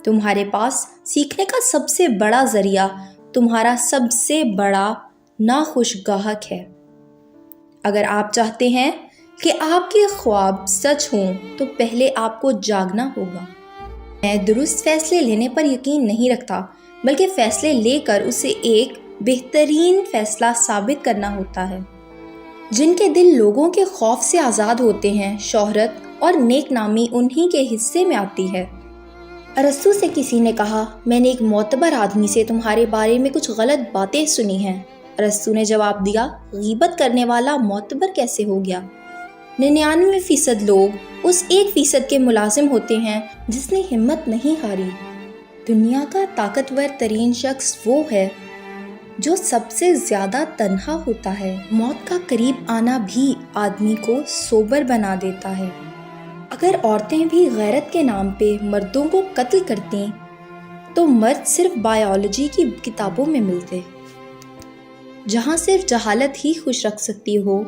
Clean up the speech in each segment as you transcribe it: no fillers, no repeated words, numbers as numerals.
تمہارے پاس سیکھنے کا سب سے بڑا ذریعہ تمہارا سب سے بڑا ناخوشگاہک ہے۔ اگر آپ چاہتے ہیں کہ آپ کے خواب سچ ہوں تو پہلے آپ کو جاگنا ہوگا۔ میں درست فیصلے لینے پر یقین نہیں رکھتا، بلکہ فیصلے لے کر اسے ایک بہترین فیصلہ ثابت کرنا ہوتا ہے۔ جن کے دل لوگوں کے خوف سے آزاد ہوتے ہیں، شہرت اور نیک نامی انہی کے حصے میں آتی ہے۔ ارسطو سے کسی نے کہا، میں نے ایک معتبر آدمی سے تمہارے بارے میں کچھ غلط باتیں سنی ہیں۔ ارسطو نے جواب دیا، غیبت کرنے والا معتبر کیسے ہو گیا؟ 99% لوگ اس 1% کے ملازم ہوتے ہیں جس نے ہمت نہیں ہاری۔ دنیا کا طاقتور ترین شخص وہ ہے جو سب سے زیادہ تنہا ہوتا ہے۔ موت کا قریب آنا بھی آدمی کو سوبر بنا دیتا ہے۔ اگر عورتیں بھی غیرت کے نام پہ مردوں کو قتل کرتیں تو مرد صرف بائیولوجی کی کتابوں میں ملتے۔ جہاں صرف جہالت ہی خوش رکھ سکتی ہو،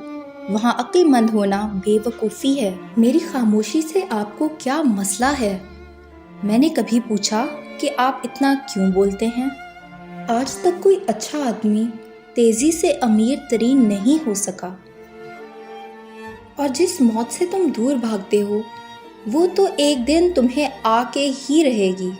وہاں عقل مند ہونا بے وقوفی ہے۔ میری خاموشی سے آپ کو کیا مسئلہ ہے؟ میں نے کبھی پوچھا کہ آپ اتنا کیوں بولتے ہیں؟ آج تک کوئی اچھا آدمی تیزی سے امیر ترین نہیں ہو سکا، اور جس موت سے تم دور بھاگتے ہو وہ تو ایک دن تمہیں آ کے ہی رہے گی۔